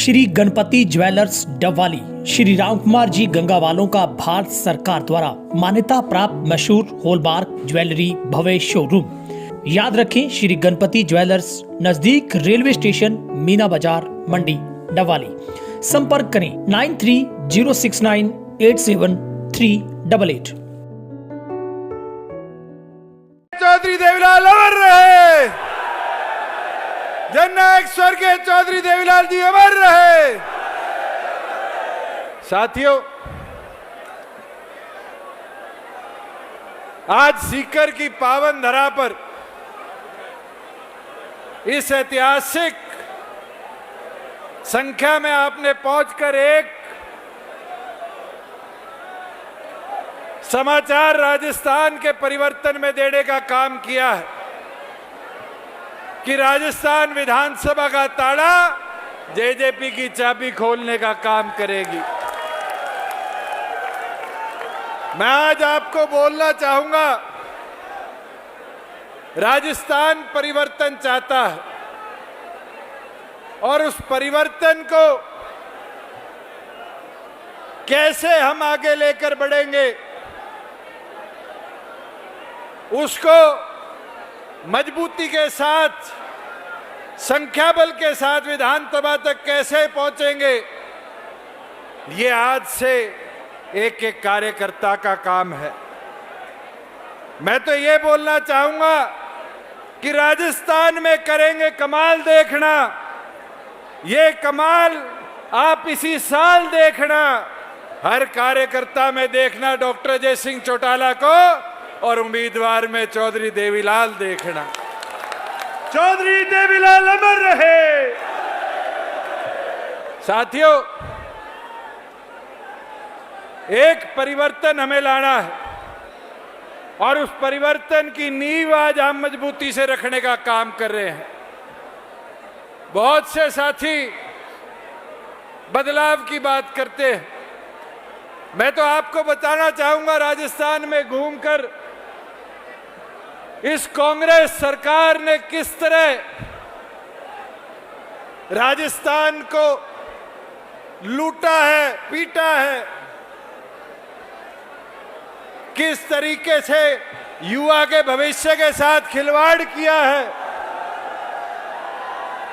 Shri Ganpati jewellers Dabwali Shri Ram Kumar ji गंगावालों का भारत सरकार द्वारा मान्यता प्राप्त मशहूर हॉलमार्क ज्वेलरी भव्य शोरूम। याद रखें, श्री गणपति ज्वेलर्स, नजदीक रेलवे स्टेशन, मीना बाजार, मंडी, डबवाली। संपर्क करें 9306987388। चौधरी देवीलाल अमर रहे, जननायक स्वर्गीय चौधरी देवीलाल जी अमर रहे। साथियों, आज सीकर की पावन धरा पर इस ऐतिहासिक संख्या में आपने पहुंचकर एक समाचार राजस्थान के परिवर्तन में देने का काम किया है कि राजस्थान विधानसभा का ताला जेजेपी की चाबी खोलने का काम करेगी। मैं आज आपको बोलना चाहूंगा, राजस्थान परिवर्तन चाहता है और उस परिवर्तन को कैसे हम आगे लेकर बढ़ेंगे, उसको मजबूती के साथ, संख्या बल के साथ विधानसभा तक कैसे पहुंचेंगे, ये आज से एक एक कार्यकर्ता का काम है। मैं तो ये बोलना चाहूंगा कि राजस्थान में करेंगे कमाल देखना, ये कमाल आप इसी साल देखना, हर कार्यकर्ता में देखना डॉक्टर अजय सिंह चौटाला को और उम्मीदवार में चौधरी देवीलाल देखना। चौधरी देवीलाल अमर रहे। साथियों, एक परिवर्तन हमें लाना है और उस परिवर्तन की नींव आज हम मजबूती से रखने का काम कर रहे हैं। बहुत से साथी बदलाव की बात करते हैं। मैं तो आपको बताना चाहूंगा, राजस्थान में घूमकर इस कांग्रेस सरकार ने किस तरह राजस्थान को लूटा है, पीटा है, किस तरीके से युवा के भविष्य के साथ खिलवाड़ किया है।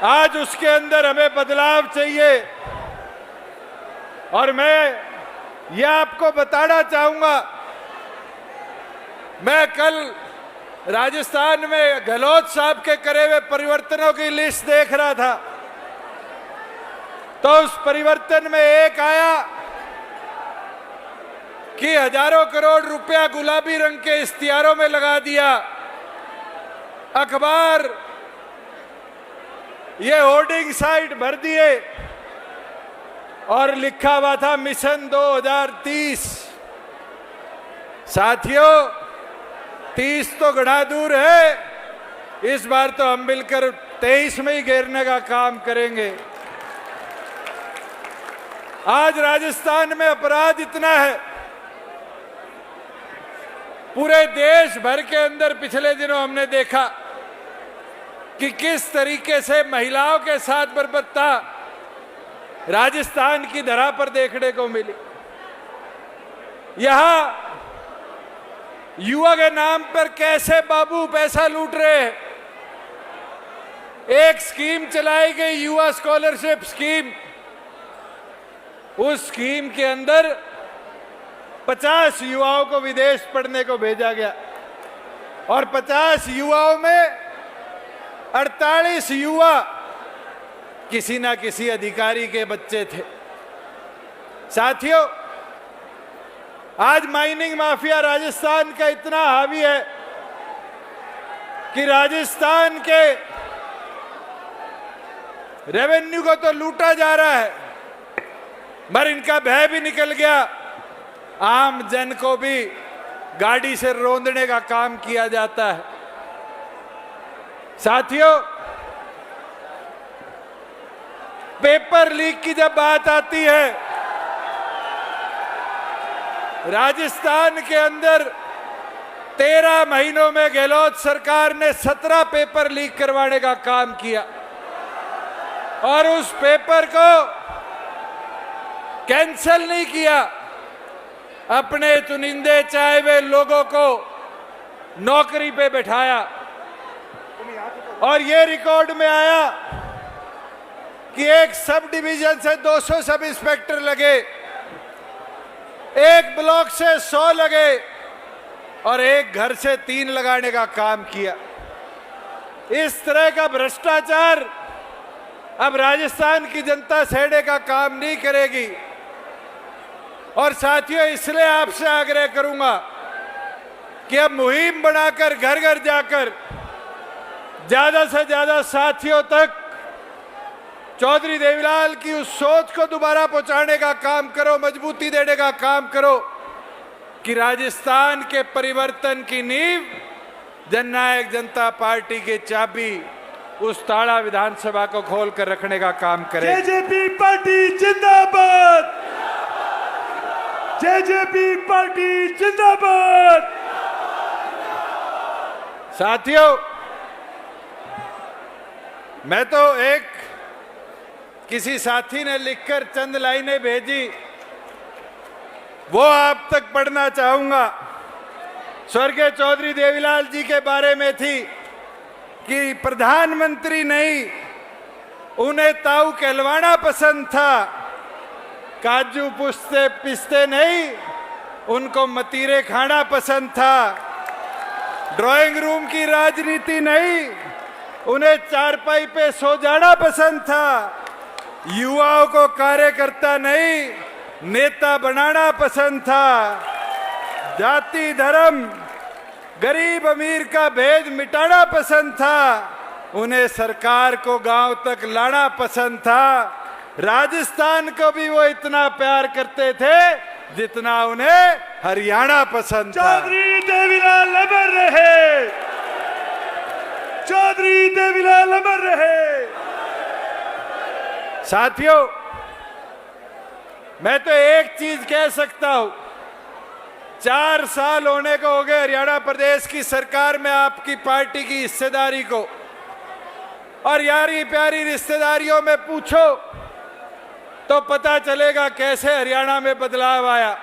आज उसके अंदर हमें बदलाव चाहिए और मैं यह आपको बताना चाहूंगा, मैं कल राजस्थान में गहलोत साहब के करे हुए परिवर्तनों की लिस्ट देख रहा था, तो उस परिवर्तन में एक आया कि हजारों करोड़ रुपया गुलाबी रंग के इश्तिहारों में लगा दिया, अखबार ये होर्डिंग साइट भर दिए और लिखा हुआ था मिशन 2030। साथियों, 30 तो गड़ा दूर है, इस बार तो हम मिलकर 23 में ही घेरने का काम करेंगे। आज राजस्थान में अपराध इतना है, पूरे देश भर के अंदर पिछले दिनों हमने देखा कि किस तरीके से महिलाओं के साथ बर्बरता राजस्थान की धरा पर देखने को मिली। यहां युवा के नाम पर कैसे बाबू पैसा लूट रहे हैं। एक स्कीम चलाई गई, युवा स्कॉलरशिप स्कीम। उस स्कीम के अंदर 50 युवाओं को विदेश पढ़ने को भेजा गया और 50 युवाओं में 48 युवा किसी ना किसी अधिकारी के बच्चे थे। साथियों, आज माइनिंग माफिया राजस्थान का इतना हावी है कि राजस्थान के रेवेन्यू को तो लूटा जा रहा है, मगर इनका भय भी निकल गया। आम जन को भी गाड़ी से रौंदने का काम किया जाता है। साथियों, पेपर लीक की जब बात आती है, राजस्थान के अंदर 13 महीनों में गहलोत सरकार ने 17 पेपर लीक करवाने का काम किया और उस पेपर को कैंसल नहीं किया, अपने चुनिंदे चाहे हुए लोगों को नौकरी पे बैठाया। और ये रिकॉर्ड में आया कि एक सब डिवीजन से 200 सब इंस्पेक्टर लगे, एक ब्लॉक से 100 लगे और एक घर से 3 लगाने का काम किया। इस तरह का भ्रष्टाचार अब राजस्थान की जनता सहने का काम नहीं करेगी। और साथियों, इसलिए आपसे आग्रह करूंगा कि अब मुहिम बनाकर घर घर जाकर ज्यादा से ज्यादा साथियों तक चौधरी देवीलाल की उस सोच को दोबारा पहुंचाने का काम करो, मजबूती देने का काम करो कि राजस्थान के परिवर्तन की नींव जननायक जनता पार्टी की चाबी उस ताड़ा विधानसभा को खोलकर रखने का काम करे। जेजेपी पार्टी जिंदाबाद, जेजेपी पार्टी जिंदाबाद। साथियों, मैं तो एक किसी साथी ने लिखकर चंद लाइनें भेजी, वो आप तक पढ़ना चाहूंगा। स्वर्गीय चौधरी देवीलाल जी के बारे में थी कि प्रधानमंत्री नहीं, उन्हें ताऊ कहलवाना पसंद था, काजू पुस्ते पिस्ते नहीं, उनको मतीरे खाना पसंद था, ड्राइंग रूम की राजनीति नहीं, उन्हें चारपाई पे सो जाना पसंद था, युवाओं को कार्यकर्ता नहीं नेता बनाना पसंद था, जाति धर्म गरीब अमीर का भेद मिटाना पसंद था, उन्हें सरकार को गांव तक लाना पसंद था। राजस्थान को भी वो इतना प्यार करते थे जितना उन्हें हरियाणा पसंद था। चौधरी देवीलाल अमर रहे, चौधरी देवीलाल अमर रहे। साथियों, मैं तो एक चीज कह सकता हूं, 4 साल होने को हो गए हरियाणा प्रदेश की सरकार में आपकी पार्टी की हिस्सेदारी को, और यारी प्यारी रिश्तेदारियों में पूछो तो पता चलेगा कैसे हरियाणा में बदलाव आया।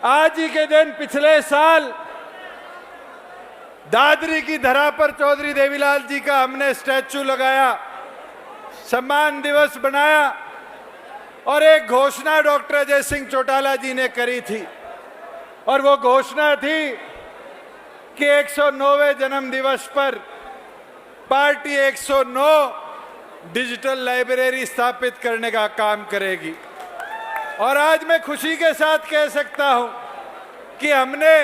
आज ही के दिन पिछले साल दादरी की धरा पर चौधरी देवीलाल जी का हमने स्टैचू लगाया, सम्मान दिवस बनाया, और एक घोषणा डॉक्टर अजय सिंह चौटाला जी ने करी थी, और वो घोषणा थी कि 109वें जन्म दिवस पर पार्टी 109 डिजिटल लाइब्रेरी स्थापित करने का काम करेगी। और आज मैं खुशी के साथ कह सकता हूं कि हमने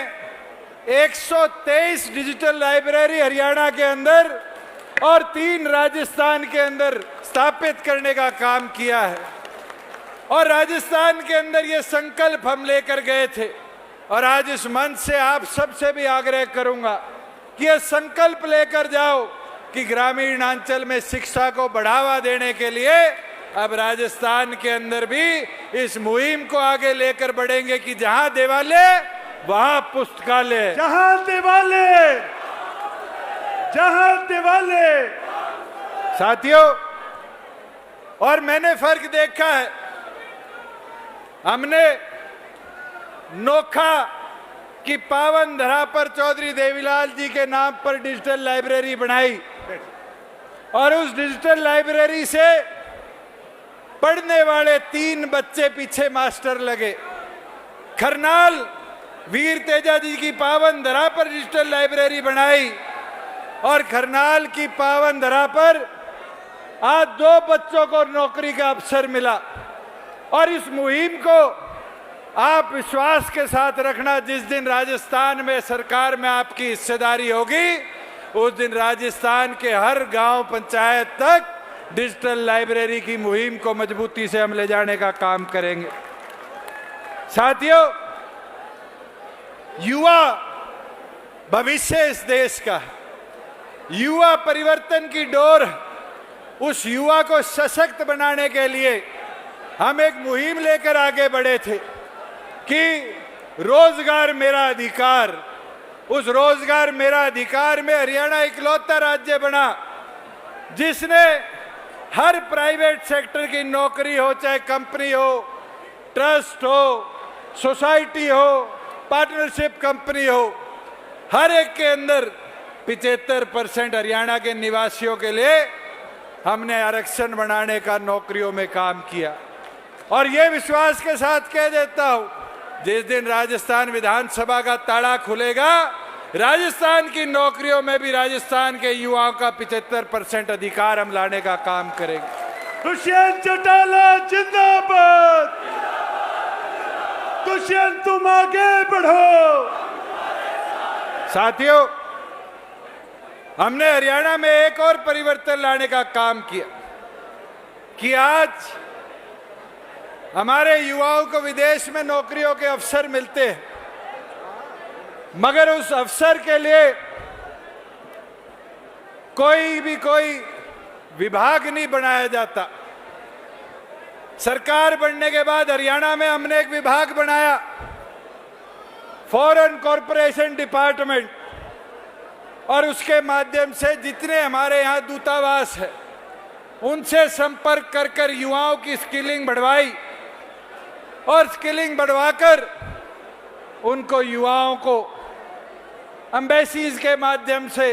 123 डिजिटल लाइब्रेरी हरियाणा के अंदर और 3 राजस्थान के अंदर स्थापित करने का काम किया है। और राजस्थान के अंदर ये संकल्प हम लेकर गए थे, और आज इस मंच से आप सबसे भी आग्रह करूंगा कि ये संकल्प लेकर जाओ कि ग्रामीण अंचल में शिक्षा को बढ़ावा देने के लिए अब राजस्थान के अंदर भी इस मुहिम को आगे लेकर बढ़ेंगे कि जहां देवालय वहां पुस्तकालय, जहां देवालय, जहां देवालय। साथियों, और मैंने फर्क देखा है, हमने नोखा की पावन धरा पर चौधरी देवीलाल जी के नाम पर डिजिटल लाइब्रेरी बनाई, और उस डिजिटल लाइब्रेरी से पढ़ने वाले 3 बच्चे पीछे मास्टर लगे। खरनाल वीर तेजा जी की पावन धरा पर डिजिटल लाइब्रेरी बनाई, और खरनाल की पावन धरा पर आज 2 बच्चों को नौकरी का अवसर मिला। और इस मुहिम को आप विश्वास के साथ रखना, जिस दिन राजस्थान में सरकार में आपकी हिस्सेदारी होगी, उस दिन राजस्थान के हर गांव पंचायत तक डिजिटल लाइब्रेरी की मुहिम को मजबूती से हम ले जाने का काम करेंगे। साथियों, युवा भविष्य इस देश का है, युवा परिवर्तन की डोर। उस युवा को सशक्त बनाने के लिए हम एक मुहिम लेकर आगे बढ़े थे कि रोजगार मेरा अधिकार। उस रोजगार मेरा अधिकार में हरियाणा इकलौता राज्य बना जिसने हर प्राइवेट सेक्टर की नौकरी हो, चाहे कंपनी हो, ट्रस्ट हो, सोसाइटी हो, पार्टनरशिप कंपनी हो, हर एक के अंदर 75% हरियाणा के निवासियों के लिए हमने आरक्षण बनाने का नौकरियों में काम किया। और ये विश्वास के साथ कह देता हूं, जिस दिन राजस्थान विधानसभा का ताला खुलेगा, राजस्थान की नौकरियों में भी राजस्थान के युवाओं का 75% अधिकार हम लाने का काम करेंगे। दुष्यंत चौटाला जिंदाबाद। दुष्यंत तुम आगे बढ़ो। साथियों, हमने हरियाणा में एक और परिवर्तन लाने का काम किया कि आज हमारे युवाओं को विदेश में नौकरियों के अवसर मिलते हैं, मगर उस अवसर के लिए कोई विभाग नहीं बनाया जाता। सरकार बनने के बाद हरियाणा में हमने एक विभाग बनाया, फॉरेन कॉरपोरेशन डिपार्टमेंट, और उसके माध्यम से जितने हमारे यहाँ दूतावास है उनसे संपर्क कर युवाओं की स्किलिंग बढ़वाई, और स्किलिंग बढ़वाकर उनको युवाओं को एम्बेसीज के माध्यम से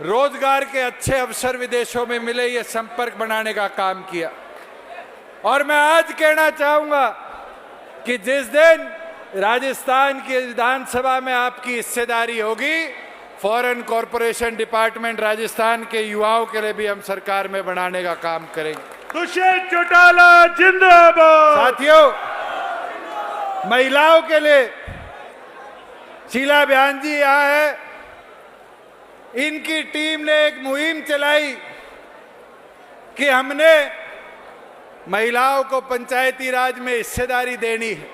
रोजगार के अच्छे अवसर विदेशों में मिले, ये संपर्क बनाने का काम किया। और मैं आज कहना चाहूंगा कि जिस दिन राजस्थान की विधानसभा में आपकी हिस्सेदारी होगी, फॉरेन कॉरपोरेशन डिपार्टमेंट राजस्थान के युवाओं के लिए भी हम सरकार में बनाने का काम करेंगे। दुष्यंत चौटाला जिंदाबाद। साथियों, महिलाओं के लिए शीला बयान जी यहाँ है, इनकी टीम ने एक मुहिम चलाई कि हमने महिलाओं को पंचायती राज में हिस्सेदारी देनी है।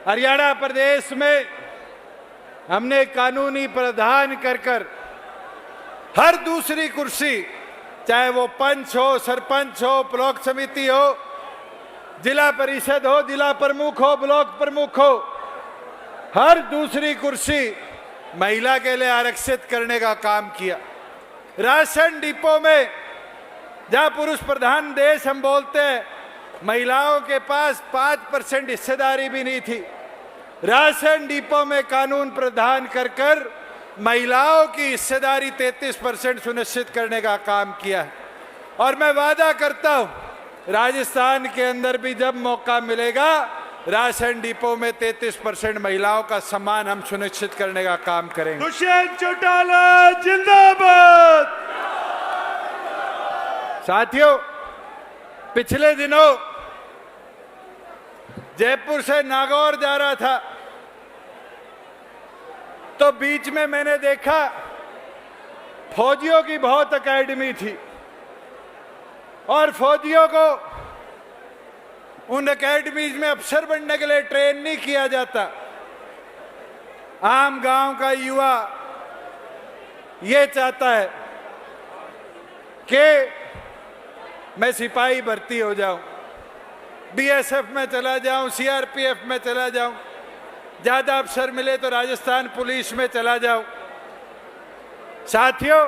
हरियाणा प्रदेश में हमने कानूनी प्रावधान कर हर दूसरी कुर्सी, चाहे वो पंच हो, सरपंच हो, ब्लॉक समिति हो, जिला परिषद हो, जिला प्रमुख हो, ब्लॉक प्रमुख हो, हर दूसरी कुर्सी महिला के लिए आरक्षित करने का काम किया। राशन डिपो में, जहां पुरुष प्रधान देश हम बोलते हैं, महिलाओं के पास 5% हिस्सेदारी भी नहीं थी। राशन डिपो में कानून प्रावधान कर महिलाओं की हिस्सेदारी 33% सुनिश्चित करने का काम किया है। और मैं वादा करता हूं, राजस्थान के अंदर भी जब मौका मिलेगा, राशन डिपो में 33% महिलाओं का सम्मान हम सुनिश्चित करने का काम करेंगे। दुष्यंत चौटाला जिंदाबाद। साथियों, पिछले दिनों जयपुर से नागौर जा रहा था, तो बीच में मैंने देखा फौजियों की बहुत एकेडमी थी, और फौजियों को उन एकेडमीज में अफसर बनने के लिए ट्रेन नहीं किया जाता। आम गांव का युवा ये चाहता है कि मैं सिपाही भर्ती हो जाऊं, बीएसएफ में चला जाऊं, सीआरपीएफ में चला जाऊं, ज्यादा अवसर मिले तो राजस्थान पुलिस में चला जाऊं। साथियों,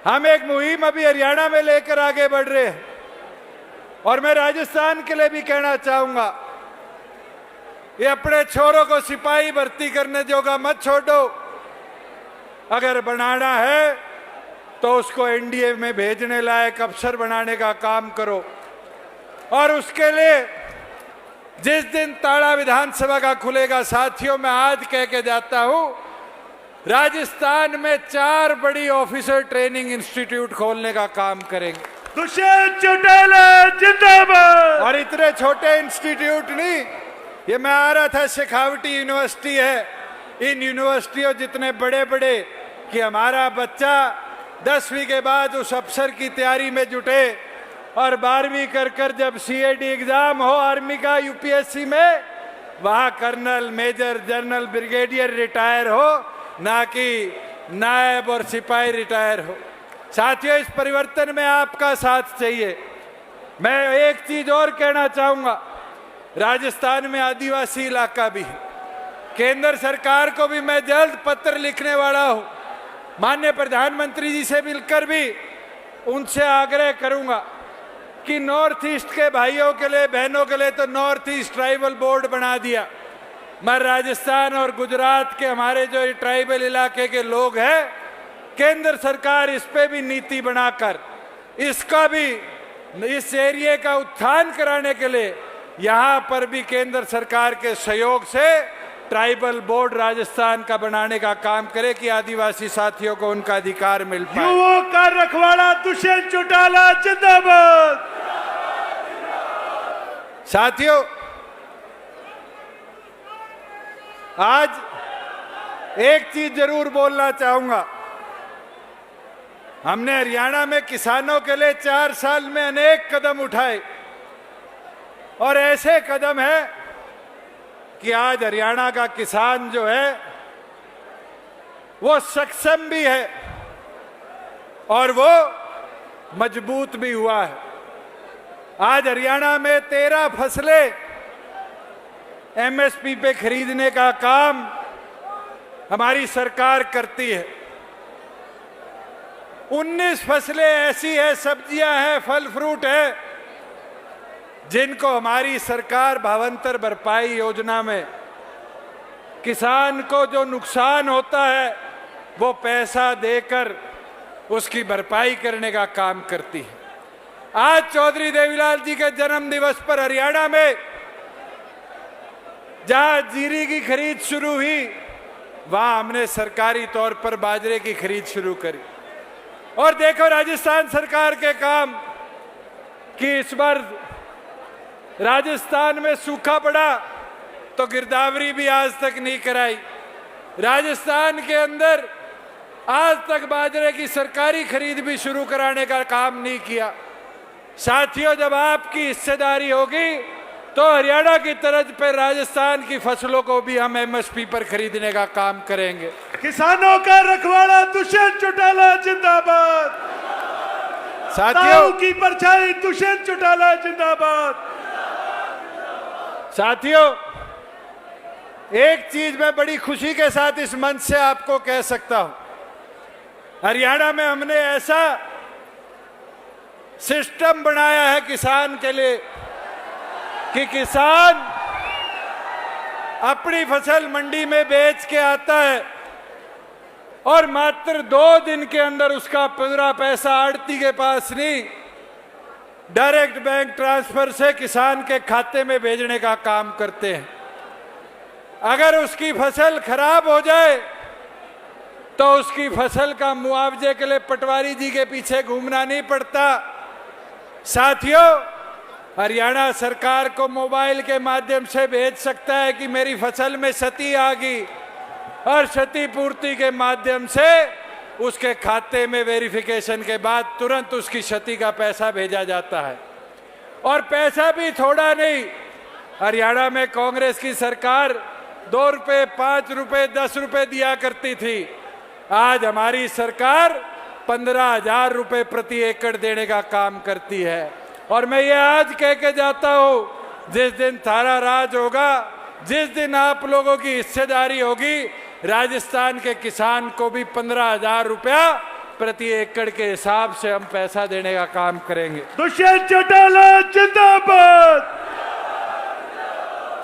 हम एक मुहिम अभी हरियाणा में लेकर आगे बढ़ रहे हैं, और मैं राजस्थान के लिए भी कहना चाहूंगा, ये अपने छोरों को सिपाही भर्ती करने जोगा मत छोड़ो। अगर बनाना है तो उसको एनडीए में भेजने लायक अफसर बनाने का काम करो। और उसके लिए जिस दिन ताला विधानसभा का खुलेगा, साथियों, मैं आज कह के जाता हूं, राजस्थान में 4 बड़ी ऑफिसर ट्रेनिंग इंस्टीट्यूट खोलने का काम करेंगे। दुष्यंत चौटाला जिंदाबाद। और इतने छोटे इंस्टीट्यूट नहीं, ये मैं आ रहा था, शेखावटी यूनिवर्सिटी है, इन यूनिवर्सिटियों जितने बड़े बड़े कि हमारा बच्चा 10वीं के बाद उस अफसर की तैयारी में जुटे, और 12वीं कर जब सीएडी एग्जाम हो आर्मी का, यूपीएससी में, वहां colonel, major, general, brigadier retire हो, ना कि नायब और सिपाही रिटायर हो। साथियों, इस परिवर्तन में आपका साथ चाहिए। मैं एक चीज और कहना चाहूंगा, राजस्थान में आदिवासी इलाका भी है। केंद्र सरकार को भी मैं जल्द पत्र लिखने वाला हूं, माननीय प्रधानमंत्री जी से मिलकर भी उनसे आग्रह करूंगा कि नॉर्थ ईस्ट के भाइयों के लिए, बहनों के लिए तो नॉर्थ ईस्ट ट्राइबल बोर्ड बना दिया, मगर राजस्थान और गुजरात के हमारे जो ट्राइबल इलाके के लोग हैं, केंद्र सरकार इस पे भी नीति बनाकर इसका भी, इस एरिया का उत्थान कराने के लिए यहाँ पर भी केंद्र सरकार के सहयोग से ट्राइबल बोर्ड राजस्थान का बनाने का काम करे कि आदिवासी साथियों को उनका अधिकार मिल पाए। युवाओं का रखवाला दुष्यंत चौटाला जिंदाबाद। साथियों, आज एक चीज जरूर बोलना चाहूंगा। हमने हरियाणा में किसानों के लिए 4 साल में अनेक कदम उठाए और ऐसे कदम है कि आज हरियाणा का किसान जो है वो सक्षम भी है और वो मजबूत भी हुआ है। आज हरियाणा में 13 फसलें एमएसपी पे खरीदने का काम हमारी सरकार करती है। 19 फसलें ऐसी है, सब्जियां हैं, फल फ्रूट है, जिनको हमारी सरकार भावांतर भरपाई योजना में किसान को जो नुकसान होता है वो पैसा देकर उसकी भरपाई करने का काम करती है। आज चौधरी देवीलाल जी के जन्म दिवस पर हरियाणा में जहां जीरी की खरीद शुरू हुई, वहां हमने सरकारी तौर पर बाजरे की खरीद शुरू करी। और देखो राजस्थान सरकार के काम कि इस बार राजस्थान में सूखा पड़ा तो गिरदावरी भी आज तक नहीं कराई। राजस्थान के अंदर आज तक बाजरे की सरकारी खरीद भी शुरू कराने का काम नहीं किया। साथियों, जब आपकी हिस्सेदारी होगी तो हरियाणा की तर्ज पर राजस्थान की फसलों को भी हम एमएसपी पर खरीदने का काम करेंगे। किसानों का रखवाला दुष्यंत चौटाला जिंदाबाद। साथियों की परछाई दुष्यंत चौटाला जिंदाबाद। साथियों, एक चीज मैं बड़ी खुशी के साथ इस मंच से आपको कह सकता हूं। हरियाणा में हमने ऐसा सिस्टम बनाया है किसान के लिए कि किसान अपनी फसल मंडी में बेच के आता है और मात्र 2 दिन के अंदर उसका पूरा पैसा आड़ती के पास नहीं, डायरेक्ट बैंक ट्रांसफर से किसान के खाते में भेजने का काम करते हैं। अगर उसकी फसल खराब हो जाए तो उसकी फसल का मुआवजे के लिए पटवारी जी के पीछे घूमना नहीं पड़ता। साथियों, हरियाणा सरकार को मोबाइल के माध्यम से भेज सकता है कि मेरी फसल में क्षति आ गई और क्षति पूर्ति के माध्यम से उसके खाते में वेरिफिकेशन के बाद तुरंत उसकी क्षति का पैसा भेजा जाता है। और पैसा भी थोड़ा नहीं। हरियाणा में कांग्रेस की सरकार 2 रुपए, 5 रुपए, 10 रुपए दिया करती थी। आज हमारी सरकार 15,000 रुपए प्रति एकड़ देने का काम करती है। और मैं ये आज कह के जाता हूं, जिस दिन थारा राज होगा, जिस दिन आप लोगों की हिस्सेदारी होगी, राजस्थान के किसान को भी 15,000 रुपया प्रति एकड़ के हिसाब से हम पैसा देने का काम करेंगे। दुष्यंत चौटाला जिंदाबाद।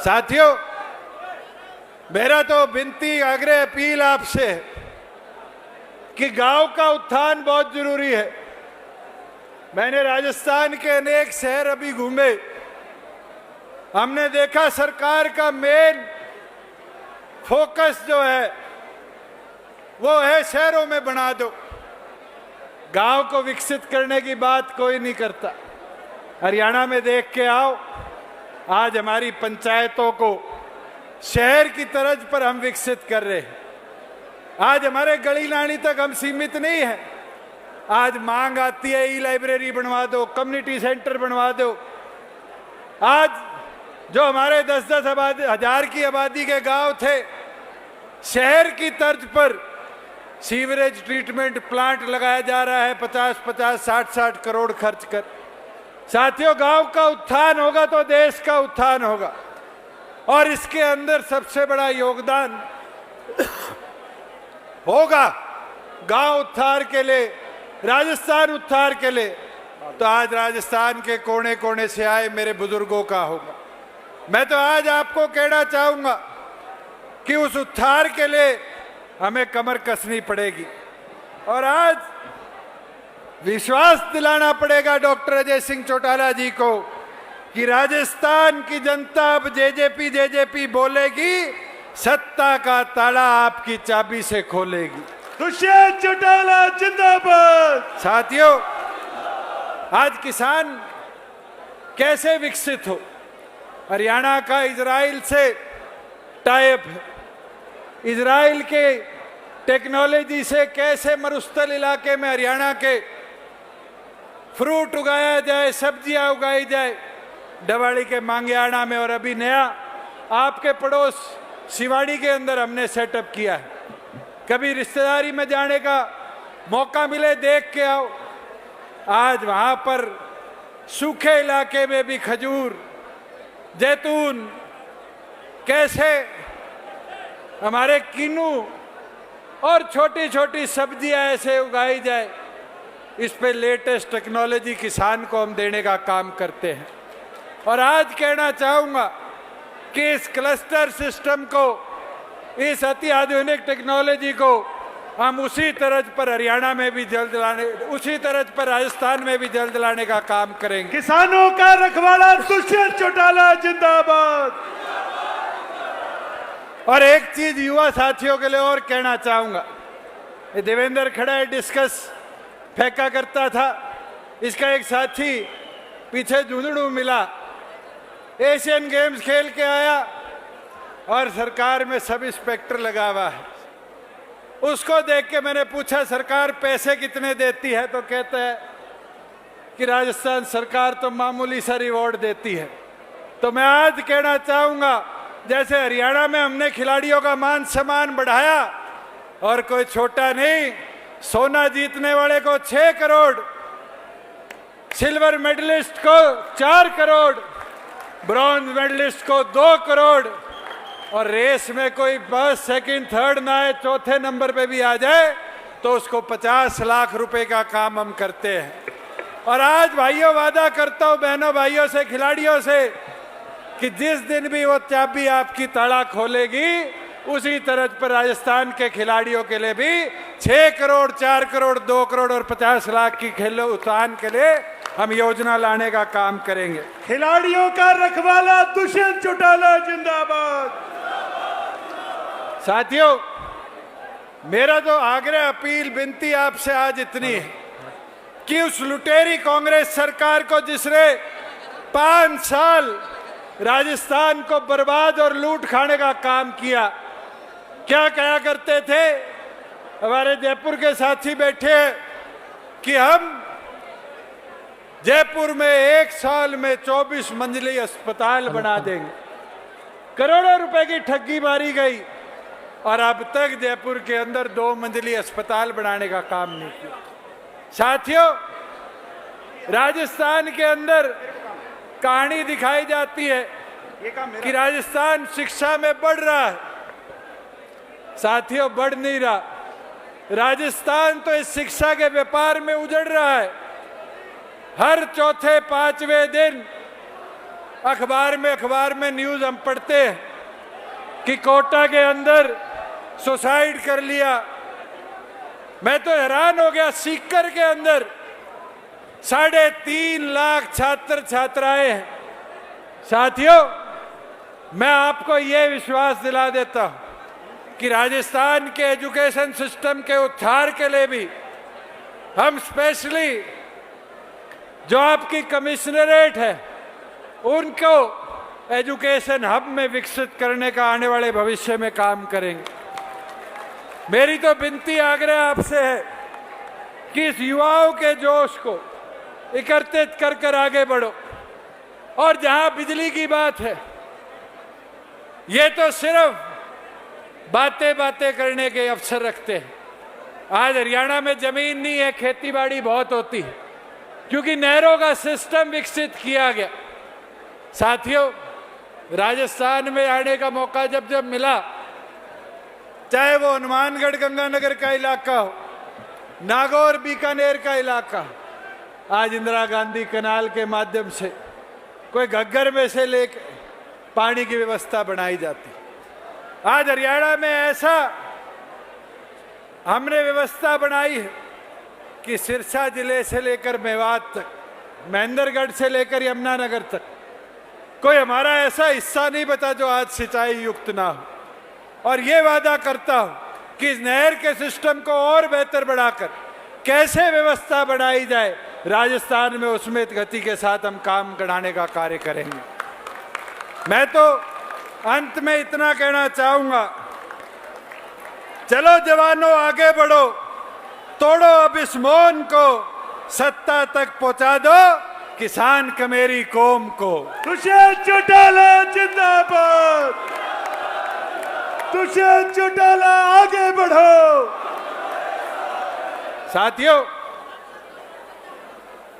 साथियों, मेरा तो विनती, आग्रह, अपील आपसे है कि गांव का उत्थान बहुत जरूरी है। मैंने राजस्थान के अनेक शहर अभी घूमे, हमने देखा सरकार का मेन फोकस जो है वो है शहरों में बना दो, गांव को विकसित करने की बात कोई नहीं करता। हरियाणा में देख के आओ, आज हमारी पंचायतों को शहर की तर्ज पर हम विकसित कर रहे हैं। आज हमारे गली नाली तक हम सीमित नहीं है। आज मांग आती है ई लाइब्रेरी बनवा दो, कम्युनिटी सेंटर बनवा दो। आज जो हमारे 10-10 हजार की आबादी के गांव थे, शहर की तर्ज पर सीवरेज ट्रीटमेंट प्लांट लगाया जा रहा है 50-50, 60-60 करोड़ खर्च कर। साथियों, गांव का उत्थान होगा तो देश का उत्थान होगा। और इसके अंदर सबसे बड़ा योगदान होगा गांव उत्थान के लिए, राजस्थान उत्थान के लिए तो आज राजस्थान के कोने कोने से आए मेरे बुजुर्गों का होगा। मैं तो आज आपको कहना चाहूंगा कि उस उत्थान के लिए हमें कमर कसनी पड़ेगी और आज विश्वास दिलाना पड़ेगा डॉक्टर अजय सिंह चौटाला जी को कि राजस्थान की जनता अब जेजेपी बोलेगी, सत्ता का ताला आपकी चाबी से खोलेगी। दुष्यंत चौटाला जिंदाबाद। साथियों, आज किसान कैसे विकसित हो, हरियाणा का इजराइल से टाइप है। इजराइल के टेक्नोलॉजी से कैसे मरुस्थल इलाके में हरियाणा के फ्रूट उगाया जाए, सब्जियां उगाई जाए, डवाड़ी के मांगेआना में और अभी नया आपके पड़ोस सिवाड़ी के अंदर हमने सेटअप किया है। कभी रिश्तेदारी में जाने का मौका मिले देख के आओ। आज वहां पर सूखे इलाके में भी खजूर, जैतून, कैसे हमारे किन्नू और छोटी छोटी सब्जियां ऐसे उगाई जाए, इस पे लेटेस्ट टेक्नोलॉजी किसान को हम देने का काम करते हैं। और आज कहना चाहूंगा कि इस क्लस्टर सिस्टम को, इस अति आधुनिक टेक्नोलॉजी को हम उसी तरह पर हरियाणा में भी जल्द लाने, उसी तरह पर राजस्थान में भी जल्द लाने का काम करेंगे। किसानों का रखवाला दुष्यंत चौटाला जिंदाबाद। और एक चीज युवा साथियों के लिए और कहना चाहूंगा, ये देवेंद्र खड़ा है, डिस्कस फेंका करता था, इसका एक साथी पीछे झुंझुनू मिला, एशियन गेम्स खेल के आया और सरकार में सब इंस्पेक्टर लगा हुआ है। उसको देख के मैंने पूछा सरकार पैसे कितने देती है, तो कहता है कि राजस्थान सरकार तो मामूली सा रिवॉर्ड देती है। तो मैं आज कहना चाहूंगा, जैसे हरियाणा में हमने खिलाड़ियों का मान सम्मान बढ़ाया और कोई छोटा नहीं, सोना जीतने वाले को 6 करोड़, सिल्वर मेडलिस्ट को 4 करोड़, ब्रॉन्ज मेडलिस्ट को 2 करोड़ और रेस में कोई फर्स्ट सेकंड थर्ड ना आए, चौथे नंबर पे भी आ जाए तो उसको 50 लाख रुपए का काम हम करते हैं। और आज भाइयों वादा करता हूं बहनों भाइयों से, खिलाड़ियों से, कि जिस दिन भी वो चाबी आपकी ताला खोलेगी, उसी तरह पर राजस्थान के खिलाड़ियों के लिए भी 6 करोड़, 4 करोड़, 2 करोड़ और 50 लाख की खेल उत्थान के लिए हम योजना लाने का काम करेंगे। खिलाड़ियों का रखवाला दुष्यंत चौटाला जिंदाबाद। साथियों, मेरा तो आग्रह, अपील, विनती आपसे आज इतनी है कि उस लुटेरी कांग्रेस सरकार को, जिसने 5 साल राजस्थान को बर्बाद और लूट खाने का काम किया, क्या कहा करते थे हमारे जयपुर के साथी बैठे हैं कि हम जयपुर में 1 साल में 24 मंजिली अस्पताल बना देंगे। करोड़ों रुपए की ठगी मारी गई और अब तक जयपुर के अंदर 2 मंजिली अस्पताल बनाने का काम नहीं किया। साथियों, राजस्थान के अंदर कहानी दिखाई जाती है कि राजस्थान शिक्षा में बढ़ रहा है। साथियों, बढ़ नहीं रहा। राजस्थान तो इस शिक्षा के व्यापार में उजड़ रहा है। हर चौथे 5वें दिन अखबार में न्यूज हम पढ़ते हैं कि कोटा के अंदर सुसाइड कर लिया। मैं तो हैरान हो गया, सीकर के अंदर 3.5 लाख छात्र छात्राएं हैं। साथियों, मैं आपको यह विश्वास दिला देता हूं कि राजस्थान के एजुकेशन सिस्टम के उत्थान के लिए भी हम स्पेशली जो आपकी कमिश्नरेट है, उनको एजुकेशन हब में विकसित करने का आने वाले भविष्य में काम करेंगे। मेरी तो विनती आग्रह आपसे है कि इस युवाओं के जोश को एकत्रित कर आगे बढ़ो। और जहां बिजली की बात है, ये तो सिर्फ बातें करने के अवसर रखते हैं। आज हरियाणा में जमीन नहीं है, खेती बाड़ी बहुत होती है क्योंकि नहरों का सिस्टम विकसित किया गया। साथियों, राजस्थान में आने का मौका जब मिला, चाहे वो हनुमानगढ़ गंगानगर का इलाका हो, नागौर बीकानेर का इलाका, आज इंदिरा गांधी कनाल के माध्यम से कोई घग्गर में से लेकर पानी की व्यवस्था बनाई जाती। आज हरियाणा में ऐसा हमने व्यवस्था बनाई है कि सिरसा जिले से लेकर मेवात तक, महेंद्रगढ़ से लेकर यमुनानगर तक कोई हमारा ऐसा हिस्सा नहीं बचा जो आज सिंचाई युक्त ना हो। और ये वादा करता हूं कि इस नहर के सिस्टम को और बेहतर बढ़ाकर कैसे व्यवस्था बनाई जाए, राजस्थान में उसमें गति के साथ हम काम बढ़ाने का कार्य करेंगे। मैं तो अंत में इतना कहना चाहूंगा, चलो जवानों आगे बढ़ो, तोड़ो अब इस मौन को, सत्ता तक पहुंचा दो किसान कमेरी कौम को। दुष्यंत चौटाला जिंदाबाद, दुष्यंत चौटाला आगे बढ़ो। साथियों,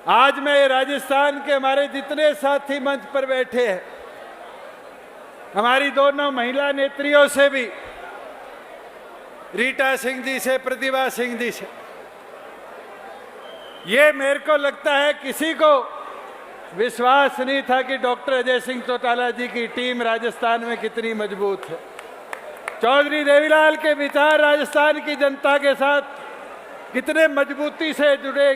आज मैं राजस्थान के हमारे जितने साथी मंच पर बैठे हैं, हमारी दोनों महिला नेत्रियों से भी, रीटा सिंह जी से, प्रतिभा सिंह जी से, ये मेरे को लगता है किसी को विश्वास नहीं था कि डॉक्टर अजय सिंह चौटाला जी की टीम राजस्थान में कितनी मजबूत है। चौधरी देवीलाल के विचार राजस्थान की जनता के साथ कितने मजबूती से जुड़े,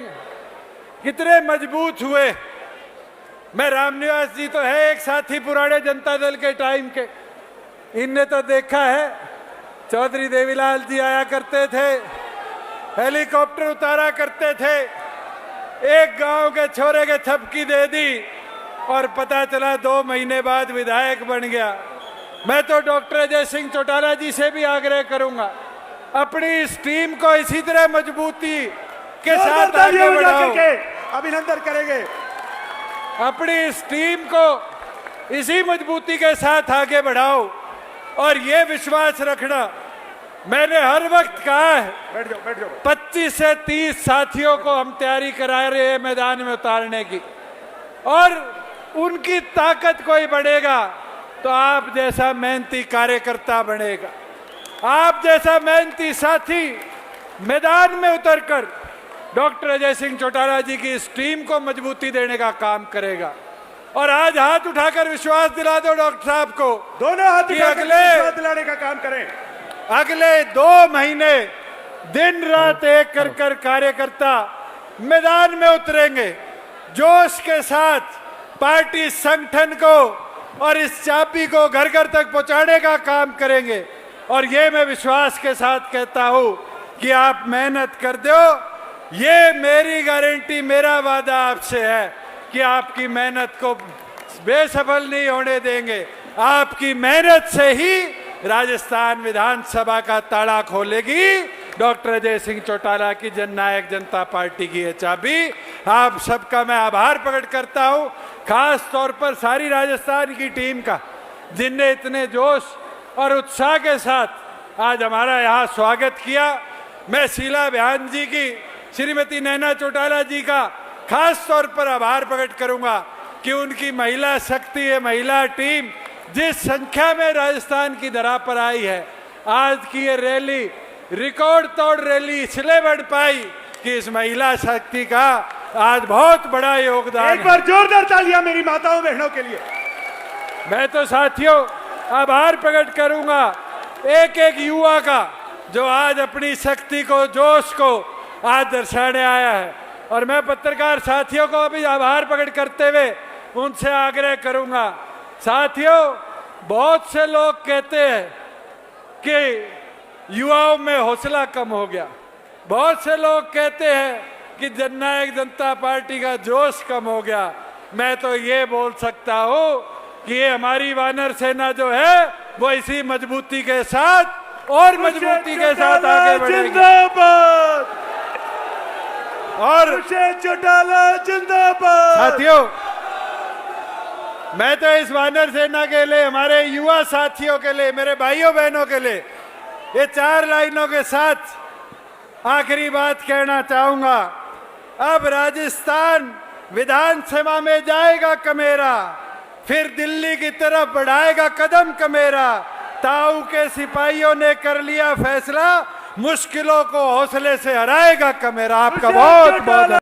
कितने मजबूत हुए। मैं रामनिवास जी तो है एक साथी पुराने जनता दल के टाइम के, इनने तो देखा है चौधरी देवीलाल जी आया करते थे, हेलीकॉप्टर उतारा करते थे, एक गांव के छोरे के थपकी दे दी और पता चला 2 महीने बाद विधायक बन गया। मैं तो डॉक्टर अजय सिंह चौटाला जी से भी आग्रह करूंगा, अपनी इस टीम को इसी तरह मजबूती के साथ आगे बढ़ाओ, अभिनंदन करेंगे। अपनी इस टीम को इसी मजबूती के साथ आगे बढ़ाओ और ये विश्वास रखना, मैंने हर वक्त कहा है, बैठ जाओ। 25 से 30 साथियों को हम तैयारी करा रहे हैं मैदान में उतारने की, और उनकी ताकत कोई बढ़ेगा तो आप जैसा मेहनती कार्यकर्ता बनेगा, आप जैसा मेहनती साथी मैदान में उतरकर डॉक्टर अजय सिंह चौटाला जी की इस टीम को मजबूती देने का काम करेगा। और आज हाथ उठाकर विश्वास दिला दो डॉक्टर साहब को, दोनों हाथ कि उठाकर अगले विश्वास दिलाने का काम करें। अगले 2 महीने दिन रात एक कर कर कार्यकर्ता मैदान में उतरेंगे, जोश के साथ पार्टी संगठन को और इस चाबी को घर घर तक पहुंचाने का काम करेंगे। और ये मैं विश्वास के साथ कहता हूं कि आप मेहनत कर दो, ये मेरी गारंटी, मेरा वादा आपसे है कि आपकी मेहनत को बेसफल नहीं होने देंगे। आपकी मेहनत से ही राजस्थान विधानसभा का ताला खोलेगी डॉक्टर अजय सिंह चौटाला की जननायक जनता पार्टी की ये चाबी। आप सबका मैं आभार प्रकट करता हूं, खास तौर पर सारी राजस्थान की टीम का, जिनने इतने जोश और उत्साह के साथ आज हमारा यहाँ स्वागत किया। मैं शीला बयान जी की, श्रीमती नैना चौटाला जी का खास तौर पर आभार प्रकट करूंगा कि उनकी महिला शक्ति है, महिला टीम जिस संख्या में राजस्थान की धरा पर आई है, आज की ये रैली रिकॉर्ड तोड़ रैली इसलिए बढ़ पाई कि इस महिला शक्ति का आज बहुत बड़ा योगदान। एक बार जोरदार तालियां मेरी माताओं बहनों के लिए। मैं तो साथियों आभार प्रकट करूंगा एक एक युवा का जो आज अपनी शक्ति को, जोश को आज दर्शाने आया है। और मैं पत्रकार साथियों को भी आभार प्रकट करते हुए उनसे आग्रह करूंगा, साथियों बहुत से लोग कहते हैं कि युवाओं में हौसला कम हो गया, बहुत से लोग कहते हैं कि जननायक जनता पार्टी का जोश कम हो गया। मैं तो ये बोल सकता हूं कि ये हमारी वानर सेना जो है वो इसी मजबूती के साथ और मजबूती के साथ आगे बढ़ेगी। जिंदाबाद, और चौटाला जिंदाबाद। साथियों मैं तो इस वानर सेना के लिए, हमारे युवा साथियों के लिए, मेरे भाइयों बहनों के लिए ये 4 लाइनों के साथ आखिरी बात कहना चाहूंगा। अब राजस्थान विधानसभा में जाएगा कमेरा, फिर दिल्ली की तरफ बढ़ाएगा कदम कमेरा। ताऊ के सिपाहियों ने कर लिया फैसला, मुश्किलों को हौसले से हराएगा कमेरा। आपका बहुत बहुत